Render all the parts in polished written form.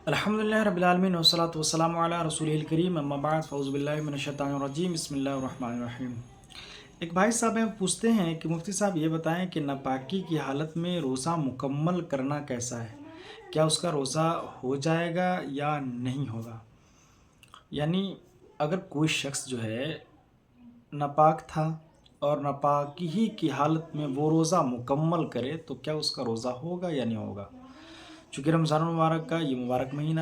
الحمدللہ رب العالمین والصلاة والسلام علی رسولہ الکریم اما بعد فاعوذ باللہ من الشیطان الرجیم بسم اللہ الرحمن الرحیم۔ ایک بھائی صاحب ہمیں پوچھتے ہیں کہ مفتی صاحب یہ بتائیں کہ ناپاکی کی حالت میں روزہ مکمل کرنا کیسا ہے؟ کیا اس کا روزہ ہو جائے گا یا نہیں ہوگا؟ یعنی اگر کوئی شخص جو ہے ناپاک تھا اور ناپاکی ہی کی حالت میں وہ روزہ مکمل کرے تو کیا اس کا روزہ ہوگا یا نہیں ہوگا؟ چونکہ رمضان المبارک کا یہ مبارک مہینہ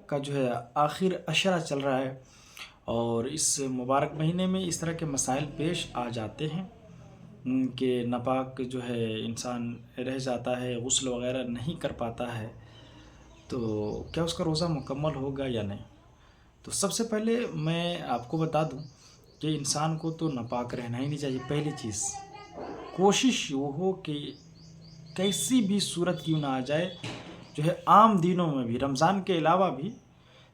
کا جو ہے آخر عشرہ چل رہا ہے، اور اس مبارک مہینے میں اس طرح کے مسائل پیش آ جاتے ہیں کہ ناپاک جو ہے انسان رہ جاتا ہے، غسل وغیرہ نہیں کر پاتا ہے، تو کیا اس کا روزہ مکمل ہوگا یا نہیں؟ تو سب سے پہلے میں آپ کو بتا دوں کہ انسان کو تو ناپاک رہنا ہی نہیں چاہیے۔ پہلی چیز کوشش وہ ہو کہ کیسی بھی صورت کیوں نہ آ جائے، جو ہے عام دنوں میں بھی، رمضان کے علاوہ بھی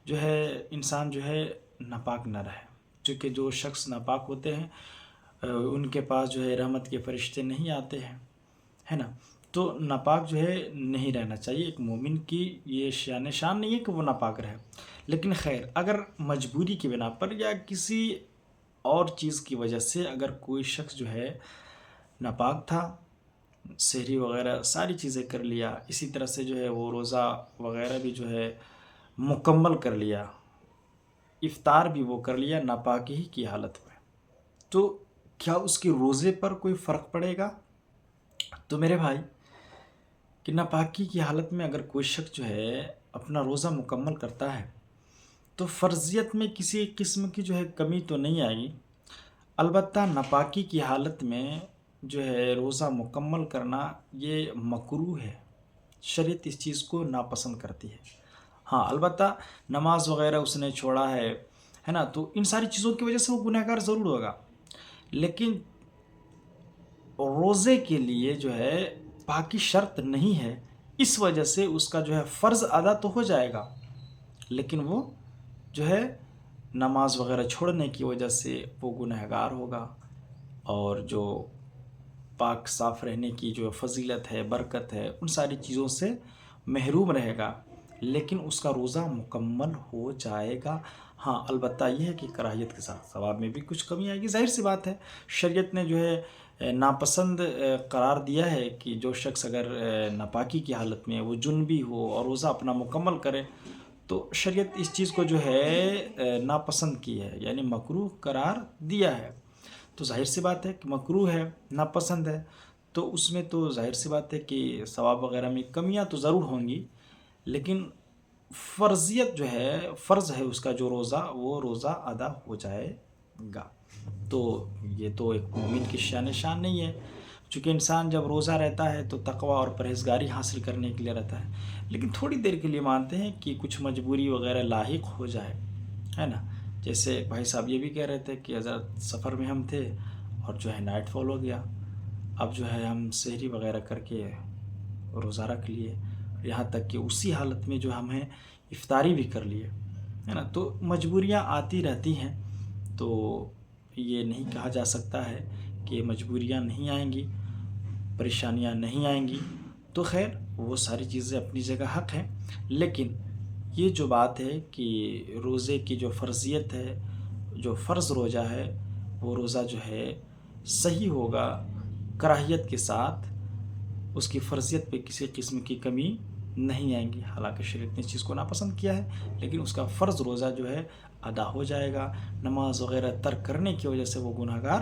جو ہے انسان جو ہے ناپاک نہ رہے، چونکہ جو شخص ناپاک ہوتے ہیں ان کے پاس جو ہے رحمت کے فرشتے نہیں آتے ہیں، ہے نا؟ تو ناپاک جو ہے نہیں رہنا چاہیے۔ ایک مومن کی یہ شان نہیں ہے کہ وہ ناپاک رہے، لیکن خیر اگر مجبوری کی بنا پر یا کسی اور چیز کی وجہ سے اگر کوئی شخص جو ہے ناپاک تھا، سحری وغیرہ ساری چیزیں کر لیا، اسی طرح سے جو ہے وہ روزہ وغیرہ بھی جو ہے مکمل کر لیا، افطار بھی وہ کر لیا ناپاکی ہی کی حالت میں، تو کیا اس کے روزے پر کوئی فرق پڑے گا؟ تو میرے بھائی کہ ناپاکی کی حالت میں اگر کوئی شخص جو ہے اپنا روزہ مکمل کرتا ہے تو فرضیت میں کسی قسم کی جو ہے کمی تو نہیں آئے گی، البتہ ناپاکی کی حالت میں جو ہے روزہ مکمل کرنا یہ مکروہ ہے، شریعت اس چیز کو ناپسند کرتی ہے۔ ہاں البتہ نماز وغیرہ اس نے چھوڑا ہے نا، تو ان ساری چیزوں کی وجہ سے وہ گنہگار ضرور ہوگا، لیکن روزے کے لیے جو ہے پاکی شرط نہیں ہے، اس وجہ سے اس کا جو ہے فرض ادا تو ہو جائے گا، لیکن وہ جو ہے نماز وغیرہ چھوڑنے کی وجہ سے وہ گنہگار ہوگا، اور جو پاک صاف رہنے کی جو فضیلت ہے، برکت ہے، ان ساری چیزوں سے محروم رہے گا، لیکن اس کا روزہ مکمل ہو جائے گا۔ ہاں البتہ یہ ہے کہ کراہیت کے ساتھ ثواب میں بھی کچھ کمی آئے گی، ظاہر سی بات ہے۔ شریعت نے جو ہے ناپسند قرار دیا ہے کہ جو شخص اگر ناپاکی کی حالت میں وہ جنبی ہو اور روزہ اپنا مکمل کرے، تو شریعت اس چیز کو جو ہے ناپسند کی ہے، یعنی مکروہ قرار دیا ہے۔ تو ظاہر سی بات ہے کہ مکروہ ہے، ناپسند ہے، تو اس میں تو ظاہر سی بات ہے کہ ثواب وغیرہ میں کمیاں تو ضرور ہوں گی، لیکن فرضیت جو ہے، فرض ہے اس کا جو روزہ، وہ روزہ ادا ہو جائے گا۔ تو یہ تو ایک مومن کی شان نہیں ہے، چونکہ انسان جب روزہ رہتا ہے تو تقوی اور پرہیزگاری حاصل کرنے کے لیے رہتا ہے، لیکن تھوڑی دیر کے لیے مانتے ہیں کہ کچھ مجبوری وغیرہ لاحق ہو جائے، ہے نا؟ جیسے ایک بھائی صاحب یہ بھی کہہ رہے تھے کہ حضرت سفر میں ہم تھے اور جو ہے نائٹ فال ہو گیا، اب جو ہے ہم سحری وغیرہ کر کے روزہ رکھ لیے، یہاں تک کہ اسی حالت میں جو ہم ہیں افطاری بھی کر لیے، ہے نا؟ تو مجبوریاں آتی رہتی ہیں، تو یہ نہیں کہا جا سکتا ہے کہ مجبوریاں نہیں آئیں گی، پریشانیاں نہیں آئیں گی، تو خیر وہ ساری چیزیں اپنی جگہ حق ہیں، لیکن یہ جو بات ہے کہ روزے کی جو فرضیت ہے، جو فرض روزہ ہے، وہ روزہ جو ہے صحیح ہوگا کراہیت کے ساتھ، اس کی فرضیت پہ کسی قسم کی کمی نہیں آئیں گی، حالانکہ شریعت نے اس چیز کو ناپسند کیا ہے، لیکن اس کا فرض روزہ جو ہے ادا ہو جائے گا۔ نماز وغیرہ ترک کرنے کی وجہ سے وہ گنہگار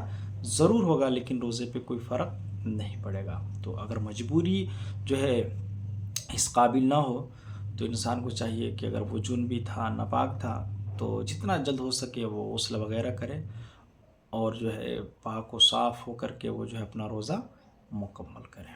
ضرور ہوگا، لیکن روزے پہ کوئی فرق نہیں پڑے گا۔ تو اگر مجبوری جو ہے اس قابل نہ ہو تو انسان کو چاہیے کہ اگر وہ جنبی تھا، ناپاک تھا، تو جتنا جلد ہو سکے وہ غسل وغیرہ کرے، اور جو ہے پاک و صاف ہو کر کے وہ جو ہے اپنا روزہ مکمل کرے۔